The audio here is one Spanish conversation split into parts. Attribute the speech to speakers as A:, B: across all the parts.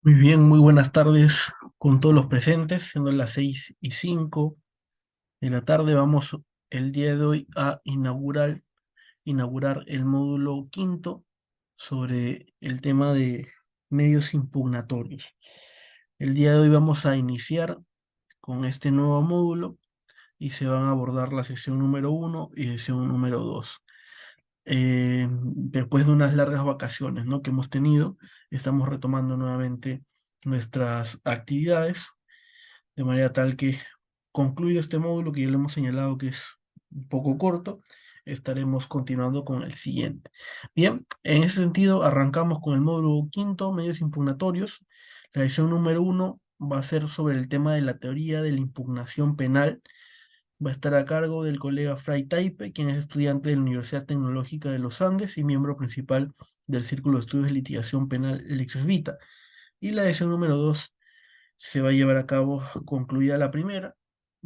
A: Muy bien, muy buenas tardes con todos los presentes, siendo las 6:05 de la tarde. Vamos el día de hoy a inaugurar el módulo quinto sobre el tema de medios impugnatorios. El día de hoy vamos a iniciar con este nuevo módulo y se van a abordar la sesión número uno y sesión número 2. Después de unas largas vacaciones, ¿no?, que hemos tenido, estamos retomando nuevamente nuestras actividades, de manera tal que concluido este módulo que ya le hemos señalado que es un poco corto, estaremos continuando con el siguiente. Bien, en ese sentido, arrancamos con el módulo quinto, medios impugnatorios. La sesión número uno va a ser sobre el tema de la teoría de la impugnación penal. Va a estar a cargo del colega Fray Taipe, quien es estudiante de la Universidad Tecnológica de los Andes y miembro principal del Círculo de Estudios de Litigación Penal Lexus Vita. Y la sesión número 2 se va a llevar a cabo, concluida la primera,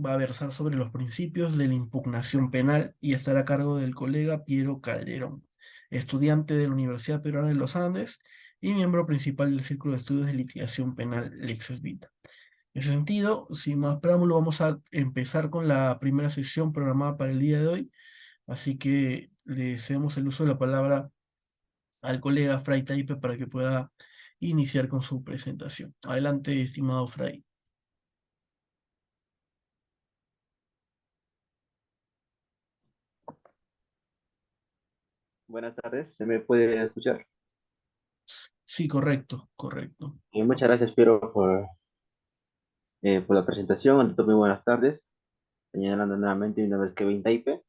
A: va a versar sobre los principios de la impugnación penal y estará a cargo del colega Piero Calderón, estudiante de la Universidad Peruana de los Andes y miembro principal del Círculo de Estudios de Litigación Penal Lexus Vita. En ese sentido, sin más preámbulo, vamos a empezar con la primera sesión programada para el día de hoy, así que le cedemos el uso de la palabra al colega Fray Taipe para que pueda iniciar con su presentación. Adelante, estimado Fray.
B: Buenas tardes, ¿se me puede escuchar?
A: Sí, correcto, correcto.
B: Muchas gracias, Piero, por la presentación. Ante todo, muy buenas tardes. Señalando nuevamente una vez que Kevin Taipe.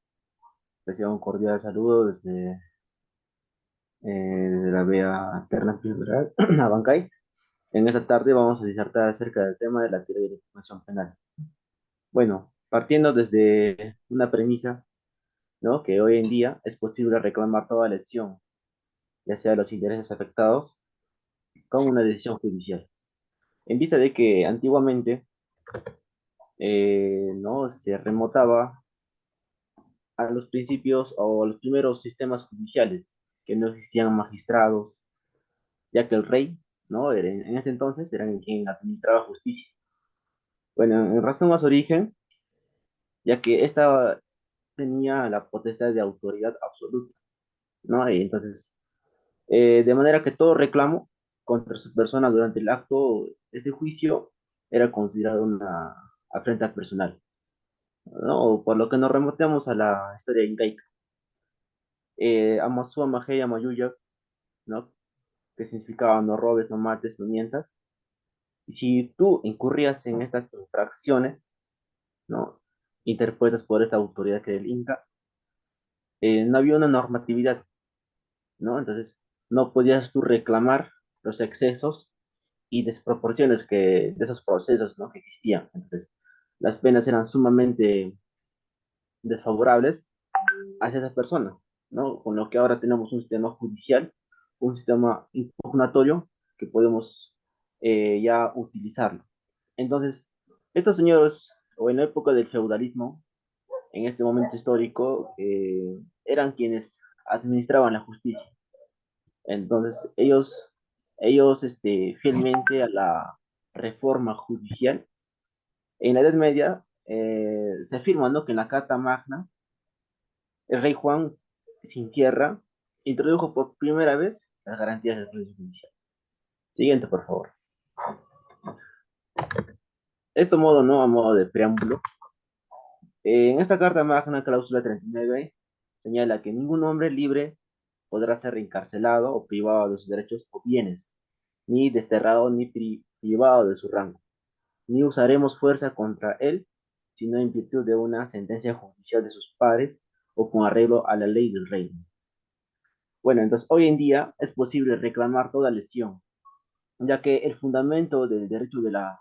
B: Reciba un cordial saludo desde la vía alternativa federal, Abancay. En esta tarde vamos a disertar acerca del tema de la teoría de la información penal. Bueno, partiendo desde una premisa, ¿no? Que hoy en día es posible reclamar toda lesión, ya sea los intereses afectados, con una decisión judicial. En vista de que antiguamente no se remotaba a los principios o a los primeros sistemas judiciales, que no existían magistrados, ya que el rey, ¿no? En ese entonces era quien administraba justicia. Bueno, en razón a su origen, ya que esta tenía la potestad de autoridad absoluta, ¿no? Y entonces, de manera que todo reclamo contra su persona durante el acto, este juicio, era considerado una afrenta personal, ¿no? Por lo que nos remontamos a la historia incaica. Amasua Mageia Mayuya, ¿no? Que significaba no robes, no mates, no mientas. Y si tú incurrías en estas infracciones, ¿no? Interpuestas por esta autoridad que era el Inca, no había una normatividad, ¿no? Entonces, no podías tú reclamar los excesos y desproporciones de esos procesos, ¿no? Que existían. Entonces, las penas eran sumamente desfavorables hacia esa persona, ¿no? Con lo que ahora tenemos un sistema judicial, un sistema impugnatorio que podemos ya utilizarlo. Entonces, estos señores, o en la época del feudalismo, en este momento histórico, eran quienes administraban la justicia. Entonces, ellos fielmente a la reforma judicial, en la Edad Media se afirma, ¿no? Que en la Carta Magna el rey Juan, sin tierra, introdujo por primera vez las garantías del proceso judicial. Siguiente, por favor. Esto modo, ¿no? A modo de preámbulo. En esta carta magna, cláusula 39, señala que ningún hombre libre podrá ser reencarcelado o privado de sus derechos o bienes, ni desterrado ni privado de su rango, ni usaremos fuerza contra él, sino en virtud de una sentencia judicial de sus padres o con arreglo a la ley del reino. Bueno, entonces hoy en día es posible reclamar toda lesión, ya que el fundamento del derecho de la,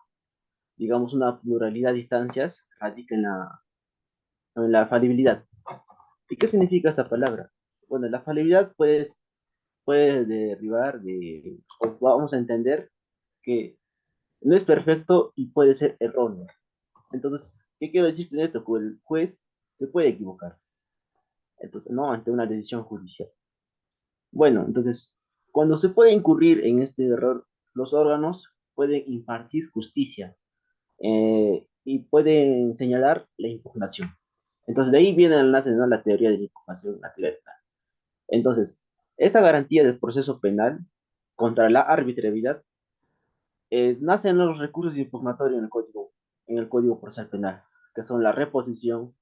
B: digamos, una pluralidad de instancias radica en la falibilidad. ¿Y qué significa esta palabra? Bueno, la falibilidad puede derivar o vamos a entender que no es perfecto y puede ser erróneo. Entonces, ¿qué quiero decir con esto? Que el juez se puede equivocar, entonces, no ante una decisión judicial. Bueno, entonces, cuando se puede incurrir en este error, los órganos pueden impartir justicia y pueden señalar la impugnación. Entonces, de ahí viene el nace, ¿no?, la teoría de la impugnación, la teoría penal. Entonces, esta garantía del proceso penal contra la arbitrariedad nace en los recursos impugnatorios en el Código Procesal Penal, que son la reposición,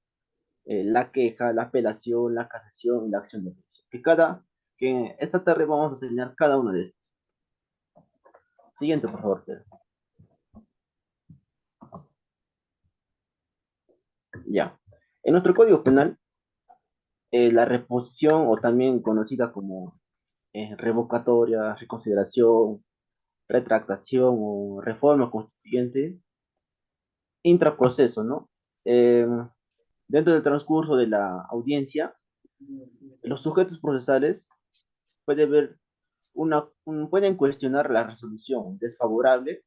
B: la queja, la apelación, la casación y la acción de juicio. Que esta tarde vamos a enseñar cada uno de estos. Siguiente, por favor, Pedro. Ya. En nuestro Código Penal, la reposición, o también conocida como revocatoria, reconsideración, retractación o reforma constituyente, intraproceso, ¿no? Dentro del transcurso de la audiencia, los sujetos procesales pueden ver pueden cuestionar la resolución desfavorable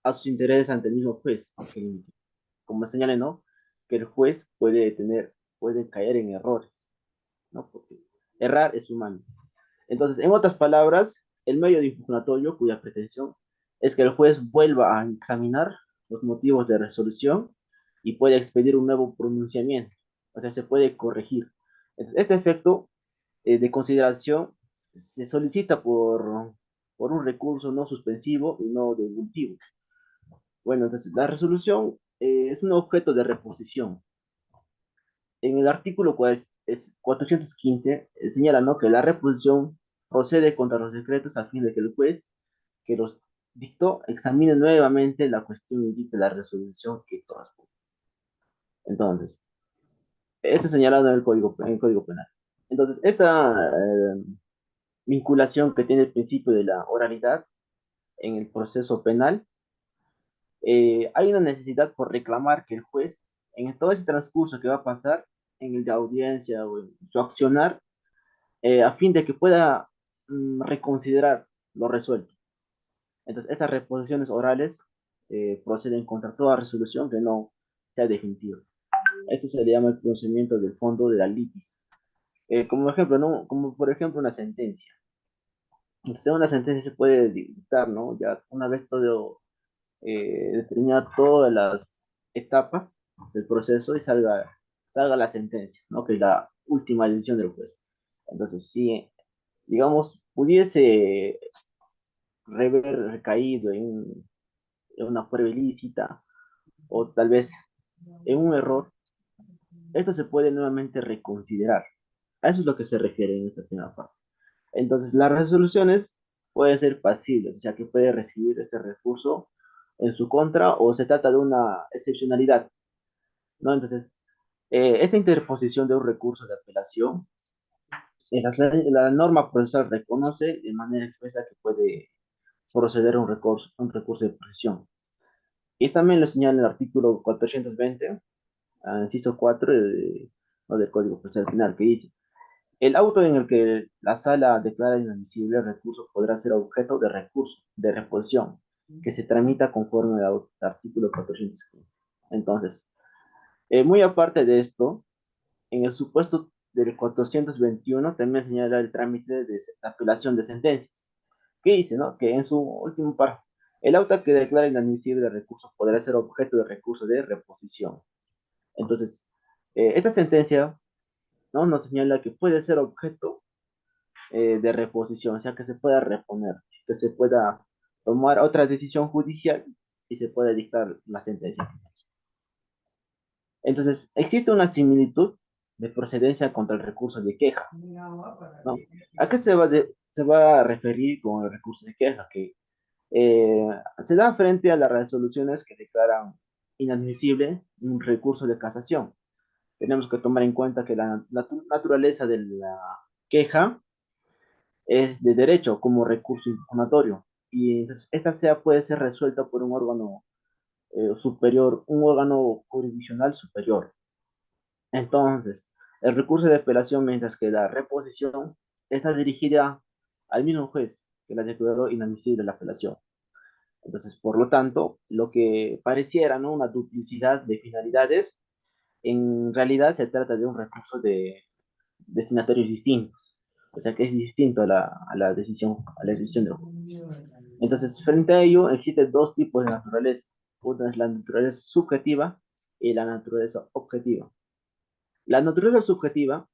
B: a sus intereses ante el mismo juez, como señalé, ¿no?, que el juez puede caer en errores, ¿no? Porque errar es humano. Entonces, en otras palabras, el medio de impugnatorio, cuya pretensión es que el juez vuelva a examinar los motivos de resolución y puede expedir un nuevo pronunciamiento, o sea, se puede corregir. Entonces, este efecto de consideración se solicita por un recurso no suspensivo y no devolutivo. Bueno, entonces la resolución es un objeto de reposición. En el artículo 415 señala, ¿no?, que la reposición procede contra los decretos a fin de que el juez que los dictó examine nuevamente la cuestión y dicte la resolución que corresponde. Entonces, esto es señalado en el Código Penal. Entonces, esta vinculación que tiene el principio de la oralidad en el proceso penal, hay una necesidad por reclamar que el juez, en todo ese transcurso que va a pasar en el de audiencia o en su accionar, a fin de que pueda reconsiderar lo resuelto. Entonces, esas reposiciones orales proceden contra toda resolución que no sea definitiva. Esto se le llama el conocimiento del fondo de la litis. Como ejemplo, ¿no?, como por ejemplo una sentencia. Entonces, una sentencia se puede dictar, ¿no?, ya una vez todo determina todas las etapas del proceso y salga la sentencia, ¿no?, que es la última decisión del juez. Entonces, si, digamos, pudiese haber recaído en una prueba ilícita o tal vez en un error, esto se puede nuevamente reconsiderar. A eso es lo que se refiere en esta primera parte. Entonces, las resoluciones pueden ser pasibles, o sea, que puede recibir este recurso en su contra o se trata de una excepcionalidad, ¿no? Entonces, esta interposición de un recurso de apelación, la norma procesal reconoce de manera expresa que puede proceder a un recurso de presión. Y también lo señala el artículo 420, inciso 4 ¿no?, del Código Procesal Penal, que dice: el auto en el que la sala declara inadmisible el recurso podrá ser objeto de recurso, de reposición, que se tramita conforme al artículo 415. Entonces, muy aparte de esto, en el supuesto del 421 también señala el trámite de apelación de sentencias. ¿Qué dice, no? Que en su último párrafo, el auto que declara inadmisible el recurso podrá ser objeto de recurso de reposición. Entonces, esta sentencia, ¿no?, nos señala que puede ser objeto de reposición, o sea, que se pueda reponer, que se pueda tomar otra decisión judicial y se pueda dictar la sentencia. Entonces, existe una similitud de procedencia contra el recurso de queja, ¿no? ¿A qué se va a referir con el recurso de queja? Que eh, se da frente a las resoluciones que declaran inadmisible un recurso de casación. Tenemos que tomar en cuenta que la naturaleza de la queja es de derecho como recurso impugnatorio y entonces esta puede ser resuelta por un órgano superior, un órgano jurisdiccional superior. Entonces, el recurso de apelación, mientras que la reposición está dirigida al mismo juez que la declaró inadmisible la apelación. Entonces, por lo tanto, lo que pareciera, ¿no?, una duplicidad de finalidades, en realidad se trata de un recurso de destinatarios distintos. O sea que es distinto a la decisión del juez. Entonces, frente a ello, existen dos tipos de naturaleza. Una es la naturaleza subjetiva y la naturaleza objetiva. La naturaleza subjetiva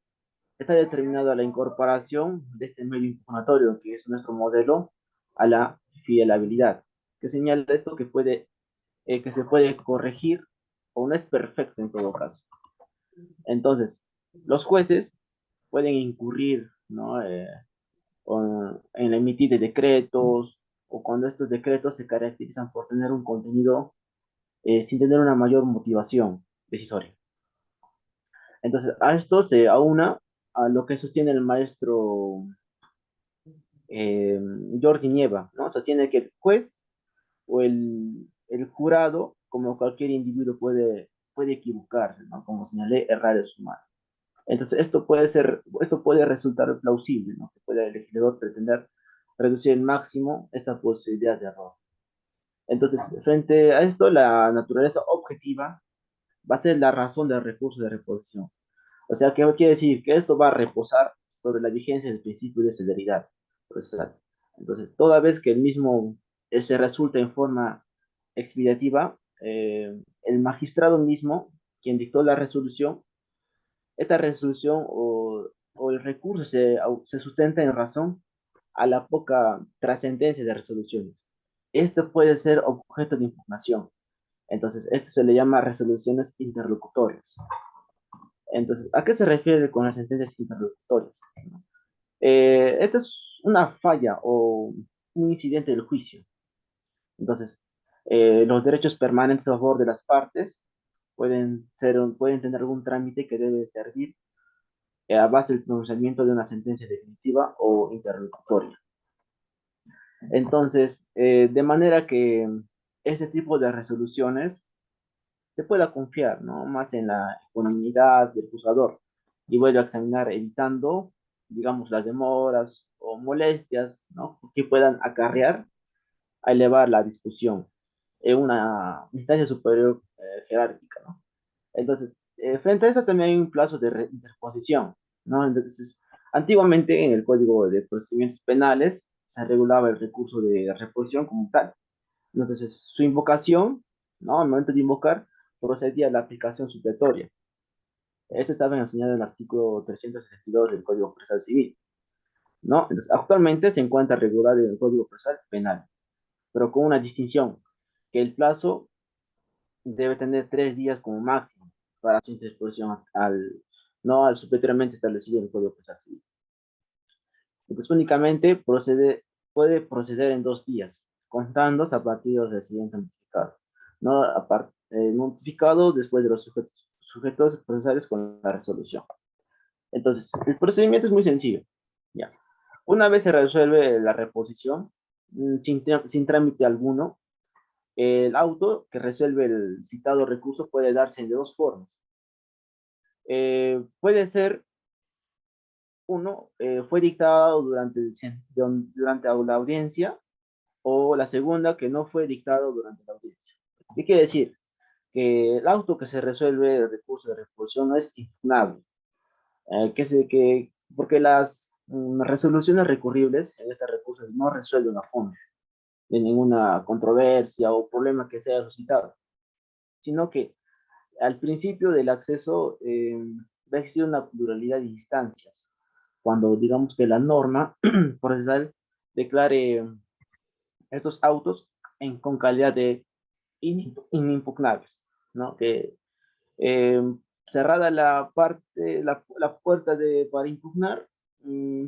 B: está determinada a la incorporación de este medio informatorio, que es nuestro modelo, a la fiabilidad, que señala esto que se puede corregir o no es perfecto en todo caso. Entonces, los jueces pueden incurrir, ¿no? En la emitir de decretos o cuando estos decretos se caracterizan por tener un contenido sin tener una mayor motivación decisoria. Entonces, a esto se aúna a lo que sostiene el maestro eh, Jordi Nieva, ¿no? Sostiene que el juez o el jurado, como cualquier individuo, puede equivocarse, ¿no? Como señalé, errar es humano. Entonces, esto puede resultar plausible, ¿no? Que puede el legislador pretender reducir al máximo esta posibilidad de error. Entonces, frente a esto, la naturaleza objetiva va a ser la razón del recurso de reposición. O sea, ¿qué quiere decir? Que esto va a reposar sobre la vigencia del principio de celeridad procesal. Entonces, toda vez que el mismo se resulta en forma expeditiva, el magistrado mismo, quien dictó la resolución, esta resolución o el recurso se sustenta en razón a la poca trascendencia de resoluciones. Esto puede ser objeto de impugnación. Entonces, esto se le llama resoluciones interlocutorias. Entonces, ¿a qué se refiere con las sentencias interlocutorias? Esta es una falla o un incidente del juicio. Entonces, los derechos permanentes a favor de las partes pueden tener algún trámite que debe servir a base del pronunciamiento de una sentencia definitiva o interlocutoria. Entonces, de manera que este tipo de resoluciones se pueda confiar, ¿no? Más en la economía del juzgador y vuelve a examinar evitando, digamos, las demoras o molestias, ¿no? Que puedan acarrear a elevar la discusión en una instancia superior jerárquica, ¿no? Entonces, frente a eso también hay un plazo de interposición, ¿no? Entonces, antiguamente en el Código de Procedimientos Penales se regulaba el recurso de reposición como tal. Entonces, su invocación, ¿no? Al momento de invocar, procedía a la aplicación supletoria. Esto estaba enseñado en el artículo 362 del Código Procesal Civil, ¿no? Entonces, actualmente se encuentra regulado en el Código Procesal Penal, pero con una distinción, que el plazo debe tener 3 días como máximo para su interposición no al supletoriamente establecido en el Código Procesal Civil. Entonces, únicamente puede proceder en 2 días, contando a partir del siguiente notificado. No notificado después de los sujetos procesales con la resolución. Entonces, el procedimiento es muy sencillo. Ya. Una vez se resuelve la reposición, sin trámite alguno, el auto que resuelve el citado recurso puede darse de dos formas. Puede ser, uno, fue dictado durante la audiencia, o la segunda, que no fue dictado durante la audiencia. ¿Qué quiere decir? Que el auto que se resuelve el recurso de reposición no es impugnable. Porque las resoluciones recurribles en este recurso no resuelven a fondo de ninguna controversia o problema que se haya suscitado, sino que al principio del acceso va a existir una pluralidad de instancias. Cuando digamos que la norma procesal declare estos autos con calidad de inimpugnables, ¿no? Que eh, cerrada la puerta para impugnar,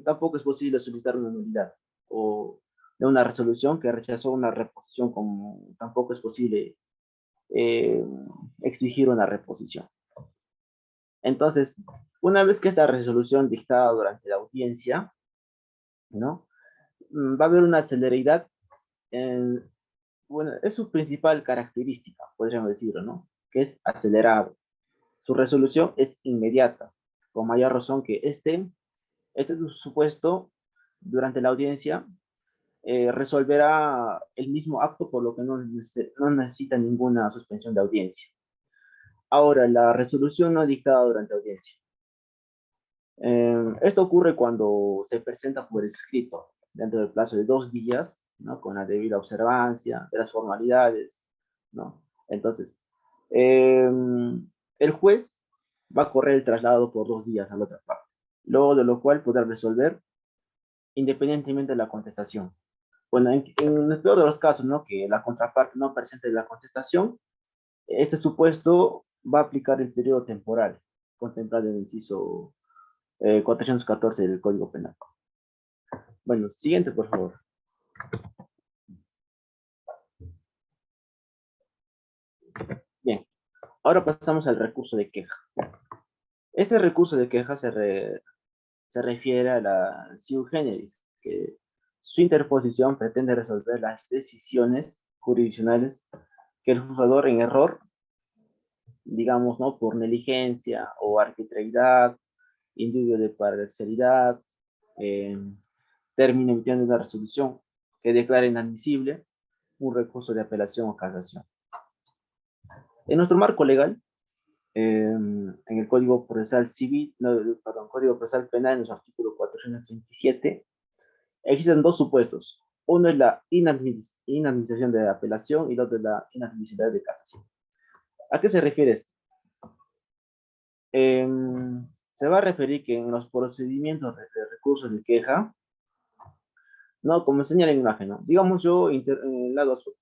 B: tampoco es posible solicitar una nulidad o de una resolución que rechazó una reposición, como tampoco es posible eh, exigir una reposición. Entonces, una vez que esta resolución dictada durante la audiencia, ¿no? Va a haber una celeridad, en, bueno, es su principal característica, podríamos decirlo, ¿no? Que es acelerado. Su resolución es inmediata, con mayor razón que este supuesto, durante la audiencia, resolverá el mismo acto, por lo que no necesita ninguna suspensión de audiencia. Ahora, la resolución no dictada durante la audiencia. Esto ocurre cuando se presenta por escrito. dentro del plazo de 2 días, ¿no? Con la debida observancia de las formalidades, ¿no? Entonces, el juez va a correr el traslado por 2 días a la otra parte, luego de lo cual podrá resolver independientemente de la contestación. Bueno, en el peor de los casos, ¿no? Que la contraparte no presente la contestación, este supuesto va a aplicar el periodo temporal contemplado en el inciso 414 del Código Penal. Bueno, siguiente, por favor. Bien, ahora pasamos al recurso de queja. Este recurso de queja se refiere a la sui generis, que su interposición pretende resolver las decisiones jurisdiccionales que el juzgador en error, digamos, ¿no? Por negligencia o arbitrariedad, indubio de parcialidad, eh, termina emitiendo una resolución que declara inadmisible un recurso de apelación o casación. En nuestro marco legal, en el Código Procesal Civil, no, perdón, Código Procesal Penal, en su artículo 437, existen dos supuestos. Uno es la inadmisión de apelación y el otro es la inadmisibilidad de casación. ¿A qué se refiere esto? Se va a referir que en los procedimientos de recursos de queja, no, como señala en la imagen, ¿no? Digamos yo, en el lado azul,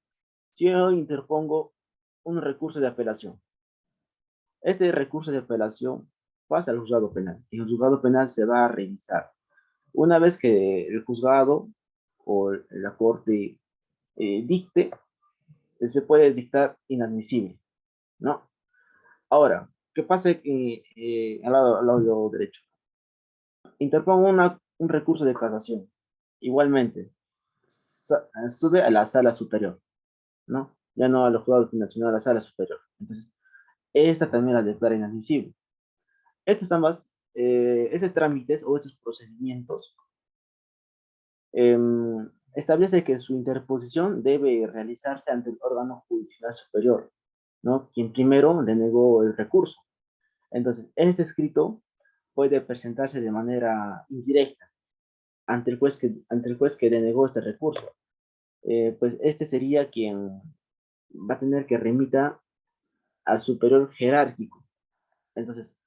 B: si yo interpongo un recurso de apelación, este recurso de apelación pasa al juzgado penal y el juzgado penal se va a revisar. Una vez que el juzgado o la corte dicte, se puede dictar inadmisible, ¿no? Ahora, ¿qué pasa al lado derecho? Interpongo un recurso de casación. Igualmente, sube a la sala superior, ¿no? Ya no a los juzgados finales, sino a la sala superior. Entonces, esta también la declara inadmisible. Estas ambas, estos trámites o estos procedimientos eh, establece que su interposición debe realizarse ante el órgano judicial superior, ¿no? Quien primero denegó el recurso. Entonces, este escrito puede presentarse de manera indirecta ante el juez que denegó este recurso. Pues este sería quien va a tener que remita al superior jerárquico. Entonces,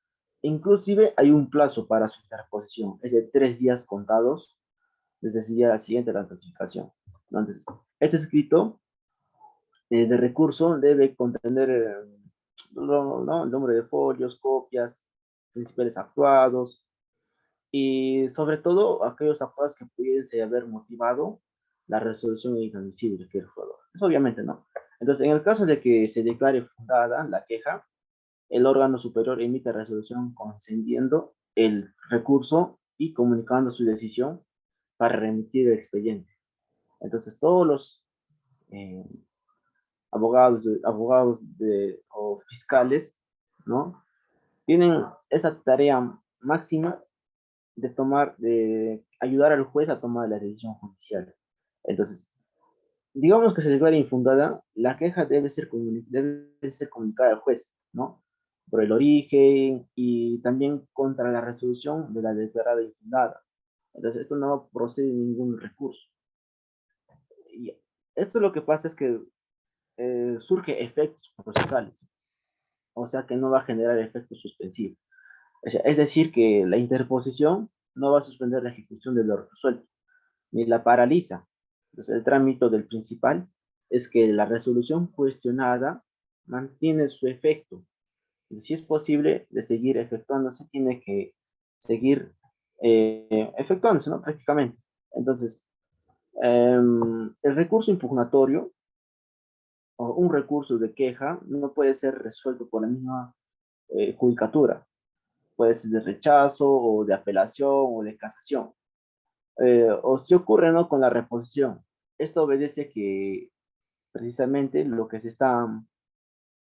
B: inclusive hay un plazo para su interposición, es de 3 días contados desde el día siguiente a la notificación. Entonces, este escrito de recurso debe contener ¿no? El número de folios, copias, principales actuados y sobre todo aquellos actuados que pudiesen haber motivado la resolución inadmisible que el jugador. Eso obviamente no. Entonces, en el caso de que se declare fundada la queja, el órgano superior emite resolución concediendo el recurso y comunicando su decisión para remitir el expediente. Entonces, todos los eh, o fiscales, ¿no? Tienen esa tarea máxima de ayudar al juez a tomar la decisión judicial. Entonces, digamos que se declara infundada, la queja debe ser comunicada al juez, ¿no? Por el origen y también contra la resolución de la declarada infundada. Entonces, esto no procede de ningún recurso. Y esto lo que pasa es que surge efectos procesales, o sea que no va a generar efectos suspensivos. Es decir, que la interposición no va a suspender la ejecución de lo resuelto, ni la paraliza. Entonces, el trámite del principal es que la resolución cuestionada mantiene su efecto. Y si es posible de seguir efectuándose, tiene que seguir efectuándose, ¿no? Prácticamente. Entonces, el recurso impugnatorio o un recurso de queja no puede ser resuelto por la misma judicatura. Puede ser de rechazo o de apelación o de casación. O si ocurre, ¿no? Con la reposición. Esto obedece que precisamente lo que se está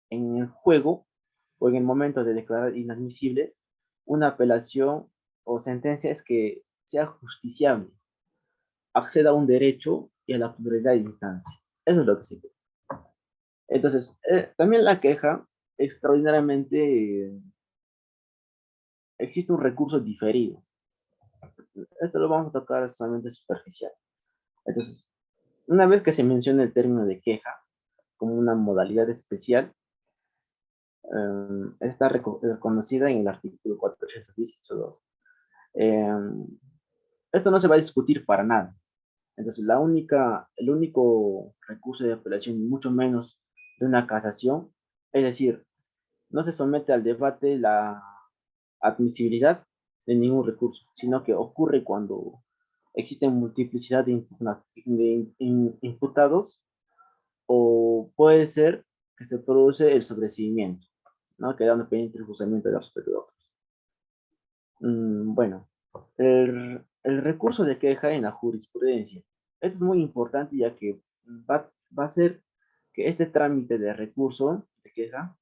B: en el juego o en el momento de declarar inadmisible una apelación o sentencia es que sea justiciable, acceda a un derecho y a la pluralidad de instancia. Eso es lo que se quiere. Entonces, también la queja, extraordinariamente, existe un recurso diferido. esto lo vamos a tocar solamente superficial. Entonces, una vez que se menciona el término de queja como una modalidad especial, está reconocida en el artículo 410, esto no se va a discutir para nada. Entonces, el único recurso de apelación, y mucho menos de una casación, es decir, no se somete al debate la admisibilidad de ningún recurso, sino que ocurre cuando existen multiplicidad de imputados, o puede ser que se produce el sobreseimiento, ¿no? Quedando pendiente el juzgamiento de los otros. Bueno, el recurso de queja en la jurisprudencia. Esto es muy importante, ya que va a ser que este trámite de recurso de queja,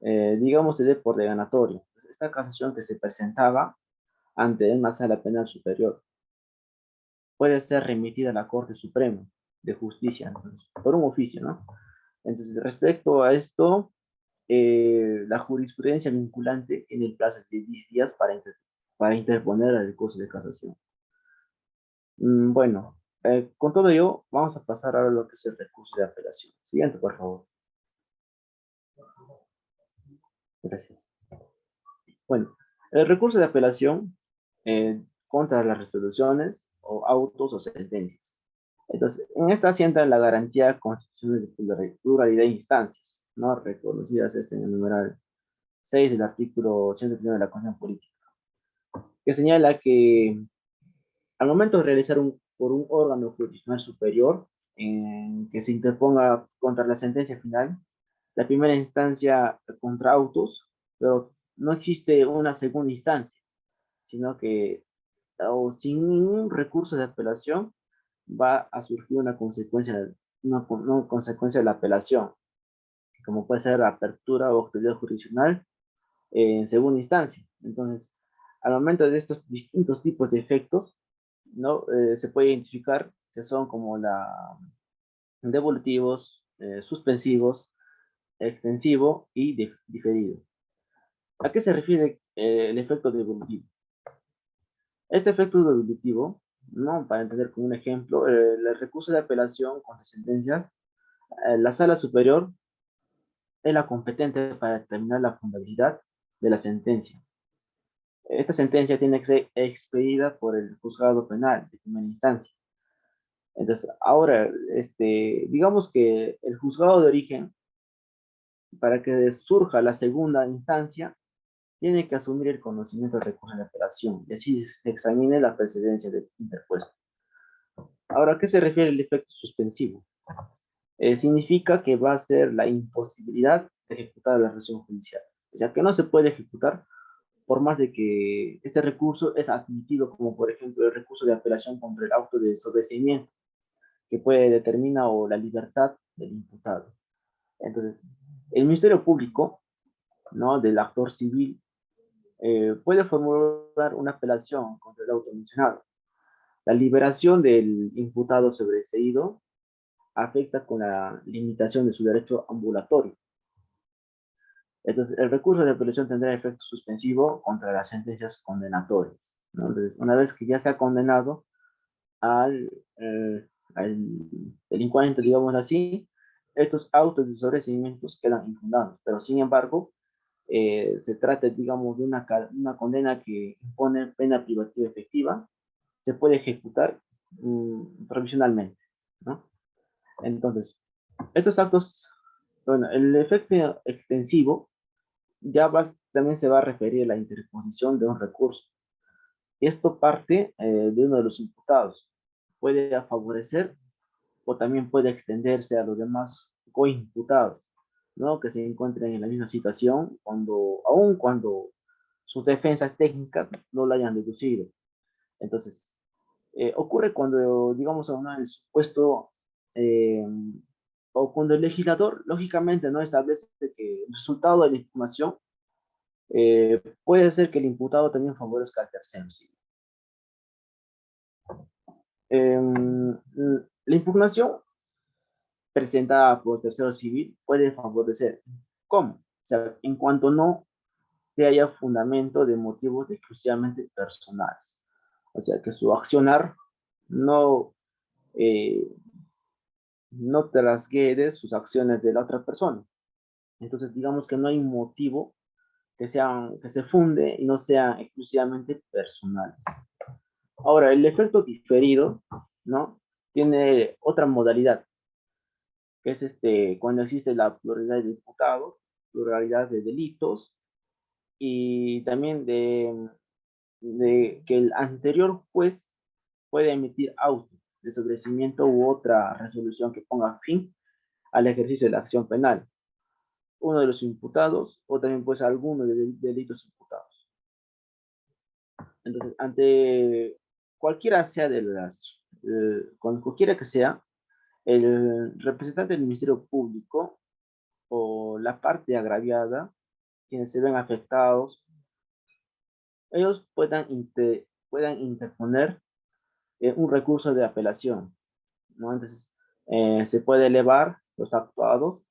B: digamos, se dé por deganatorio. Esta casación que se presentaba ante una sala penal superior puede ser remitida a la Corte Suprema de Justicia, entonces, por un oficio, ¿no? Entonces, respecto a esto, la jurisprudencia vinculante en el plazo de 10 días para interponer el recurso de casación. Bueno, con todo ello, vamos a pasar ahora a lo que es el recurso de apelación. Siguiente, por favor. Gracias. Bueno, el recurso de apelación contra las resoluciones o autos o sentencias. Entonces, en esta asienta la garantía constitucional de pluralidad de instancias, ¿no? Reconocidas en el numeral 6 del artículo 139 de la Constitución Política, que señala que al momento de realizar por un órgano jurisdiccional superior en que se interponga contra la sentencia final, la primera instancia contra autos, pero no existe una segunda instancia, sino que o sin ningún recurso de apelación va a surgir una consecuencia de la apelación, como puede ser apertura o autoridad jurisdiccional en segunda instancia. Entonces, al momento de estos distintos tipos de efectos, ¿no? Se puede identificar que son como devolutivos, suspensivos, extensivo y diferido. ¿A qué se refiere el efecto devolutivo? Este efecto devolutivo, ¿no? Para entender con un ejemplo, el recurso de apelación contra sentencias, la sala superior es la competente para determinar la fundabilidad de la sentencia. Esta sentencia tiene que ser expedida por el juzgado penal de primera instancia. Entonces, ahora, digamos que el juzgado de origen, para que surja la segunda instancia, tiene que asumir el conocimiento del recurso de apelación y así se examine la precedencia del interpuesto. Ahora, ¿a qué se refiere el efecto suspensivo? Significa que va a ser la imposibilidad de ejecutar la resolución judicial, o sea que no se puede ejecutar por más de que este recurso es admitido, como por ejemplo el recurso de apelación contra el auto de sobreseimiento, que puede determinar o la libertad del imputado. Entonces, el Ministerio Público, ¿no? Del actor civil puede formular una apelación contra el auto mencionado. La liberación del imputado sobreseído afecta con la limitación de su derecho ambulatorio. Entonces, el recurso de apelación tendrá efecto suspensivo contra las sentencias condenatorias, ¿no? Entonces, una vez que ya se ha condenado al, al delincuente, digamos así, estos autos de sobreseimientos quedan infundados, pero sin embargo, se trata, digamos, de una condena que impone pena privativa efectiva, se puede ejecutar provisionalmente, ¿no? Entonces, estos actos, bueno, el efecto extensivo también se va a referir a la interposición de un recurso. Esto parte de uno de los imputados. Puede favorecer o también puede extenderse a los demás coimputados, ¿no? Que se encuentren en la misma situación aun cuando sus defensas técnicas no lo hayan deducido. Entonces, ocurre cuando, digamos, a uno del supuesto, eh, o cuando el legislador, lógicamente, no establece que el resultado de la información puede ser que el imputado también favorezca al tercero. ¿Sí? La impugnación presentada por tercero civil puede favorecer. ¿Cómo? O sea, en cuanto no se haya fundamento de motivos exclusivamente personales. O sea, que su accionar no, eh, no trasgrede sus acciones de la otra persona. Entonces, digamos que no hay un motivo que se funde y no sean exclusivamente personales. Ahora, el efecto diferido, ¿no? Tiene otra modalidad, que es cuando existe la pluralidad de imputados, pluralidad de delitos y también de que el anterior juez puede emitir auto de sobreseimiento u otra resolución que ponga fin al ejercicio de la acción penal, uno de los imputados o también pues alguno de los delitos imputados. Entonces, ante cualquiera sea de las, con cualquiera que sea, el representante del Ministerio Público o la parte agraviada, quienes se ven afectados, ellos puedan interponer un recurso de apelación, ¿no? Entonces, se puede elevar los actuados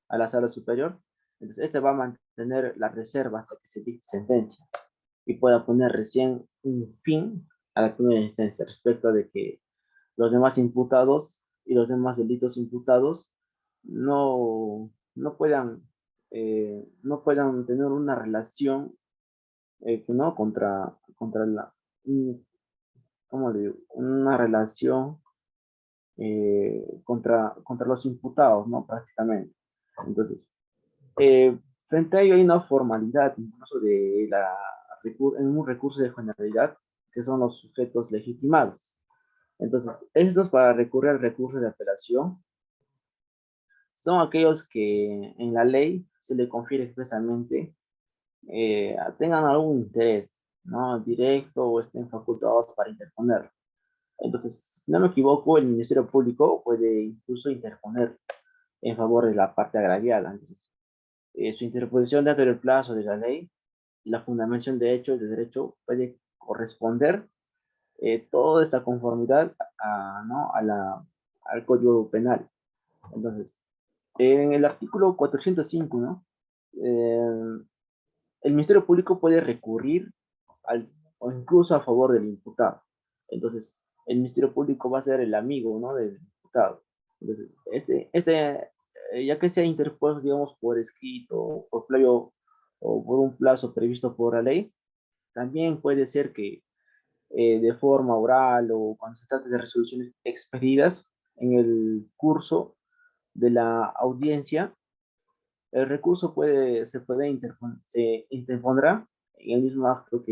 B: a la sala superior. Entonces, este va a mantener la reserva hasta que se dicte sentencia y pueda poner recién un fin a la primera instancia respecto de que los demás imputados y los demás delitos imputados no puedan, no puedan tener una relación ¿no? contra la, ¿cómo le digo? Una relación contra los imputados, ¿no? Prácticamente. Entonces, frente a ello hay una formalidad incluso en un recurso de generalidad que son los sujetos legitimados. Entonces, estos para recurrir al recurso de apelación son aquellos que en la ley se le confiere expresamente tengan algún interés, ¿no? Directo o estén facultados para interponer. Entonces, si no me equivoco, el Ministerio Público puede incluso interponer en favor de la parte agraviada. Entonces, su interposición dentro del plazo de la ley y la fundamentación de hechos de derecho puede corresponder toda esta conformidad ¿no? al Código Penal. Entonces, en el artículo 405, ¿no? El Ministerio Público puede recurrir o incluso a favor del imputado. Entonces, el Ministerio Público va a ser el amigo, ¿no? Del imputado. Entonces, ya que sea interpuesto, digamos, por escrito, por plazo, o por un plazo previsto por la ley, también puede ser que de forma oral o cuando se trate de resoluciones expedidas en el curso de la audiencia, el recurso se interpondrá en el mismo acto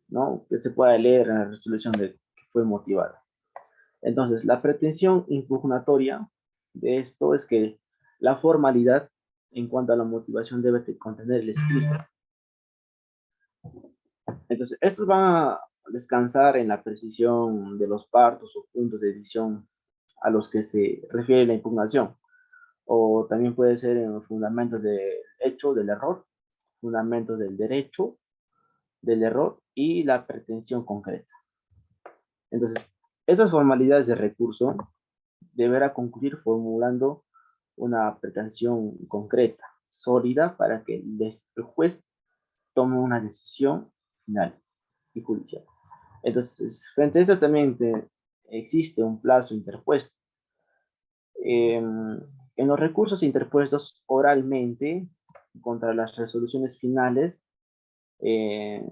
B: ¿no? que se pueda leer en la resolución que fue motivada. Entonces, la pretensión impugnatoria de esto es que la formalidad en cuanto a la motivación debe contener el escrito. Entonces, estos van a descansar en la precisión de los partos o puntos de decisión a los que se refiere la impugnación. O también puede ser en los fundamentos del hecho, del error, fundamentos del derecho, del error y la pretensión concreta. Entonces, estas formalidades de recurso deberá concluir formulando una pretensión concreta, sólida, para que el juez tome una decisión final y judicial. Entonces, frente a eso también existe un plazo interpuesto. En los recursos interpuestos oralmente contra las resoluciones finales, eh,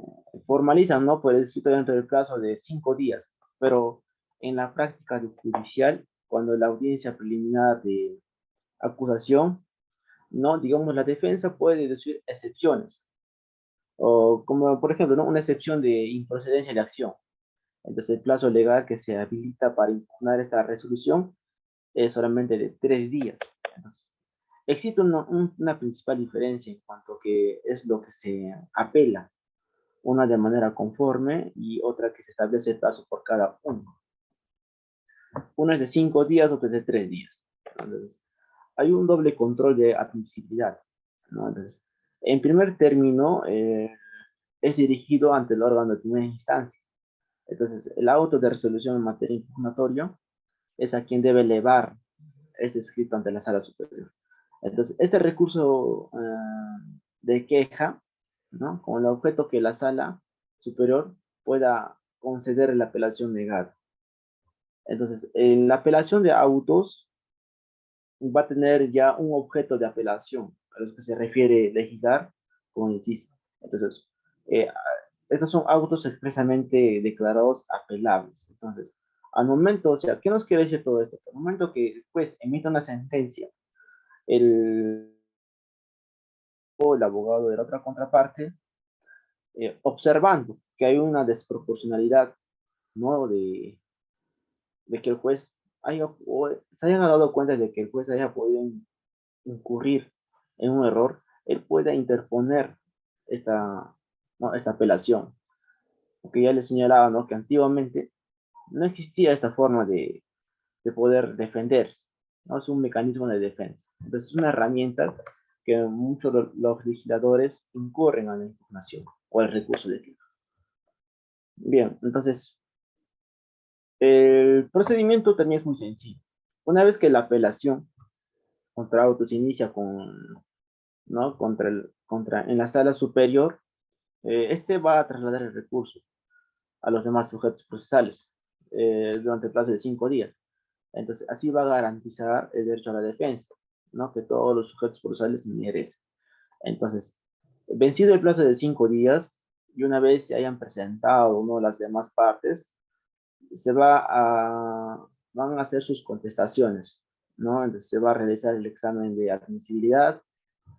B: formalizan, ¿no? Por escrito dentro del plazo de 5 días, pero en la práctica judicial, cuando la audiencia preliminar de acusación, ¿no? Digamos, la defensa puede decir excepciones, o como por ejemplo, ¿no? Una excepción de improcedencia de acción. Entonces, el plazo legal que se habilita para impugnar esta resolución es solamente de 3 días. Entonces, existe una principal diferencia en cuanto a que es lo que se apela, una de manera conforme y otra que se establece el plazo por cada uno. Uno es de 5 días, otro es de 3 días. Entonces, hay un doble control de admisibilidad, ¿no? Entonces, en primer término, es dirigido ante el órgano de primera instancia. Entonces, el auto de resolución en materia impugnatoria es a quien debe elevar este escrito ante la sala superior. Entonces, este recurso de queja, ¿no? Con el objeto que la sala superior pueda conceder la apelación negada. Entonces, en la apelación de autos va a tener ya un objeto de apelación a los que se refiere legislar con inciso. Entonces, eh, estos son autos expresamente declarados apelables. Entonces, al momento, o sea, ¿qué nos quiere decir todo esto? Al momento que el juez emite una sentencia, el abogado de la otra contraparte, observando que hay una desproporcionalidad, ¿no? De que el juez haya, o se hayan dado cuenta de que el juez haya podido incurrir en un error, él puede interponer esta, ¿no? esta apelación. Porque ya le señalaba, ¿no? Que antiguamente no existía esta forma de poder defenderse, ¿no? Es un mecanismo de defensa. Entonces es una herramienta que muchos de los legisladores incurren a la impugnación o al recurso de queja. Bien, entonces el procedimiento también es muy sencillo. Una vez que la apelación contra autos inicia con, ¿no? En la sala superior, este va a trasladar el recurso a los demás sujetos procesales durante el plazo de 5 días. Entonces, así va a garantizar el derecho a la defensa, ¿no? Que todos los sujetos procesales merecen. Entonces, vencido el plazo de 5 días, y una vez se hayan presentado, ¿no? las demás partes, se van a hacer sus contestaciones, ¿no? Entonces, se va a realizar el examen de admisibilidad,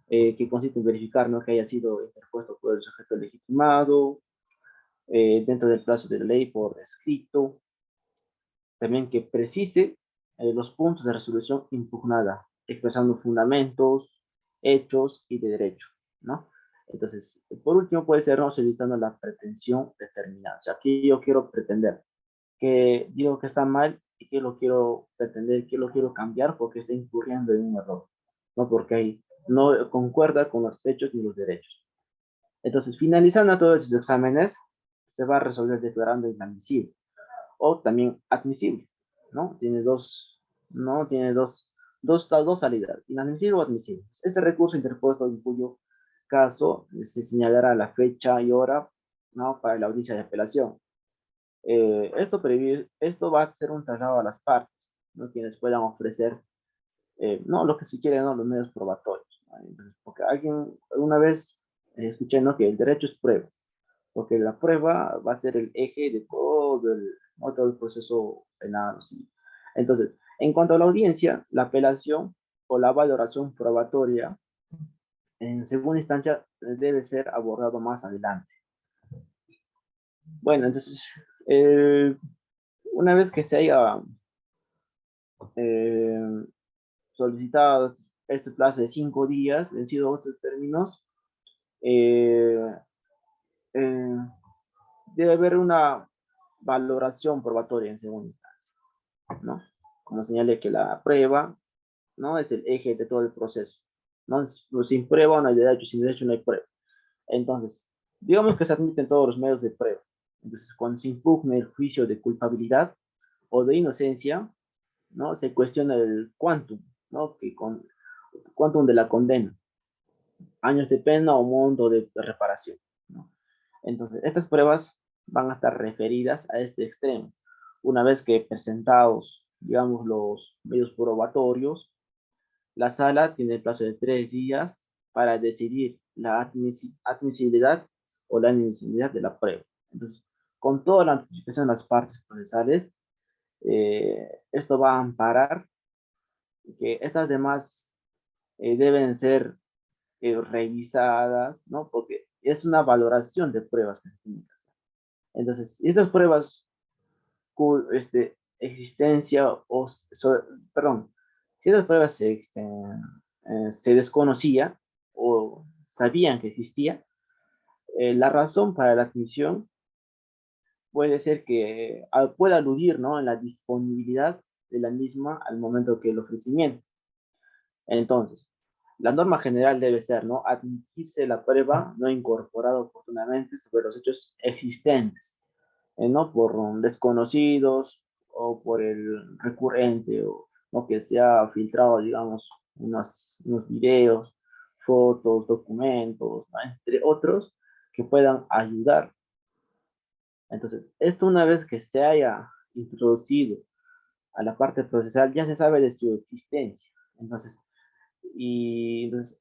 B: que consiste en verificar, ¿no? que haya sido interpuesto por el sujeto legitimado, dentro del plazo de la ley por escrito, también que precise los puntos de resolución impugnada, expresando fundamentos, hechos y de derecho, ¿no? Entonces, por último puede ser, ¿no? solicitando la pretensión determinada. O sea, aquí yo quiero pretender que digo que está mal y que lo quiero pretender, que lo quiero cambiar porque está incurriendo en un error, ¿no? Porque ahí no concuerda con los hechos ni los derechos. Entonces, finalizando todos esos exámenes, se va a resolver declarando inadmisible o también admisible, ¿no? Tiene dos, ¿no? Tiene dos salidas, inadmisible o admisible. Este recurso interpuesto en cuyo caso se señalará la fecha y hora, ¿no? Para la audiencia de apelación. Esto va a ser un traslado a las partes, ¿no? Quienes puedan ofrecer, no, lo que se quiere, ¿no? Los medios probatorios, ¿no? Entonces, porque alguien, una vez escuché, ¿no? Que el derecho es prueba, porque la prueba va a ser el eje de todo ¿no? todo el proceso penal. ¿Sí? Entonces, en cuanto a la audiencia, la apelación o la valoración probatoria, en segunda instancia, debe ser abordado más adelante. Bueno, entonces, eh, una vez que se haya eh, solicitado este plazo de 5 días, vencido estos términos, eh, eh, debe haber una valoración probatoria en segunda instancia, ¿no? Como señalé que la prueba, ¿no? Es el eje de todo el proceso, ¿no? Sin prueba no hay derecho, sin derecho no hay prueba. Entonces, digamos que se admiten todos los medios de prueba. Entonces, cuando se impugne el juicio de culpabilidad o de inocencia, ¿no? Se cuestiona el quantum, ¿no? Quantum de la condena, años de pena o monto de reparación, ¿no? Entonces, estas pruebas van a estar referidas a este extremo. Una vez que presentados, digamos, los medios probatorios, la sala tiene el plazo de 3 días para decidir la admisibilidad o la inadmisibilidad de la prueba. Entonces, con toda la anticipación de las partes procesales, esto va a amparar que estas demás deben ser revisadas, ¿no? Porque es una valoración de pruebas que se tienen que hacer. Entonces, estas pruebas, existencia perdón, si esas pruebas se desconocía o sabían que existía, la razón para la admisión puede ser que pueda aludir, ¿no? en la disponibilidad de la misma al momento que el ofrecimiento. Entonces, la norma general debe ser, ¿no? Admitirse la prueba no incorporada oportunamente sobre los hechos existentes, ¿no? Por desconocidos o por el recurrente, o ¿no? que se ha filtrado, digamos, unos videos, fotos, documentos, ¿no? entre otros, que puedan ayudar Entonces, esto una vez que se haya introducido a la parte procesal, ya se sabe de su existencia. Entonces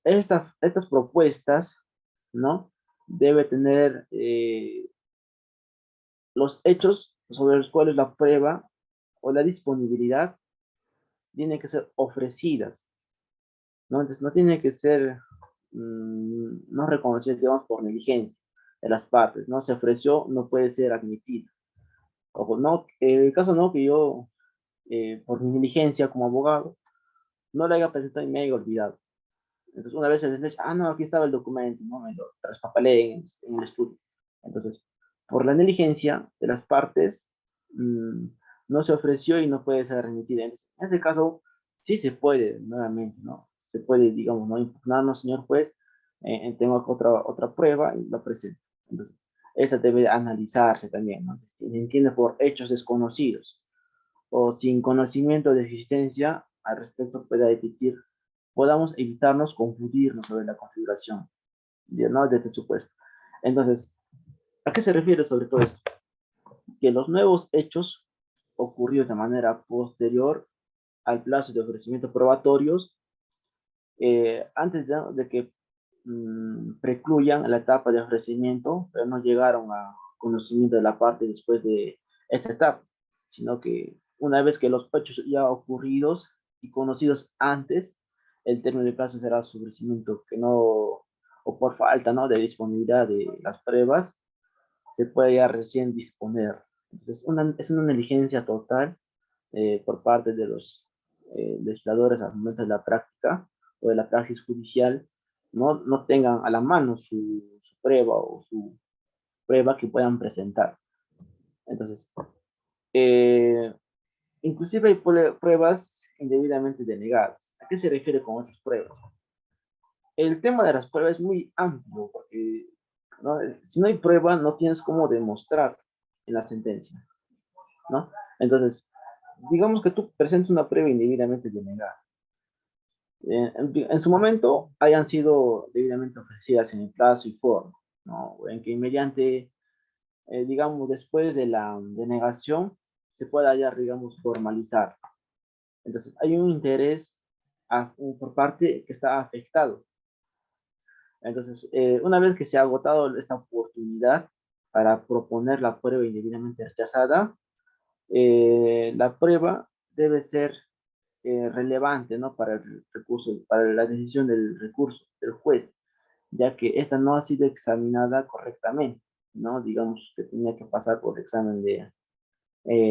B: estas propuestas, ¿no? Debe tener los hechos sobre los cuales la prueba o la disponibilidad tiene que ser ofrecidas, ¿no? Entonces no tiene que ser, no reconocida, digamos, por negligencia de las partes, ¿no? Se ofreció, no puede ser admitida. O no, en el caso no que yo, por mi diligencia como abogado, no le haya presentado y me haya olvidado. Entonces, una vez se dice, no, aquí estaba el documento, ¿no? Me lo traspapalé en el estudio. Entonces, por la negligencia de las partes, mmm, no se ofreció y no puede ser remitida. Entonces, en este caso, sí se puede, nuevamente, ¿no? Se puede, digamos, no impugnarnos, señor juez, tengo otra prueba y la presento. Entonces, esa debe analizarse también, ¿no? Se entiende por hechos desconocidos o sin conocimiento de existencia al respecto pueda emitir, podamos evitarnos confundirnos sobre la configuración, ¿no? De este supuesto. Entonces, ¿a qué se refiere sobre todo esto? Que los nuevos hechos ocurridos de manera posterior al plazo de ofrecimiento probatorios, antes de que precluyan la etapa de ofrecimiento, pero no llegaron a conocimiento de la parte después de esta etapa, sino que una vez que los hechos ya ocurridos y conocidos antes, el término de plazo será su ofrecimiento, que no, o por falta, ¿no?, de disponibilidad de las pruebas, se puede ya recién disponer. Entonces, es una negligencia total por parte de los legisladores al momento de la práctica o de la praxis judicial, no tengan a la mano su prueba o su prueba que puedan presentar. Entonces, eh, inclusive hay pruebas indebidamente denegadas. ¿A qué se refiere con estas pruebas? El tema de las pruebas es muy amplio, porque, ¿no?, si no hay prueba, no tienes cómo demostrar en la sentencia, ¿no? Entonces, digamos que tú presentes una prueba indebidamente denegada. En su momento hayan sido debidamente ofrecidas en el plazo y forma, ¿no? En que mediante, digamos, después de la denegación, se pueda ya, digamos, formalizar. Entonces, hay un interés por parte que está afectado. Entonces, una vez que se ha agotado esta oportunidad para proponer la prueba indebidamente rechazada, la prueba debe ser relevante, ¿no?, para el recurso, para la decisión del recurso del juez, ya que esta no ha sido examinada correctamente, ¿no? Digamos que tenía que pasar por examen de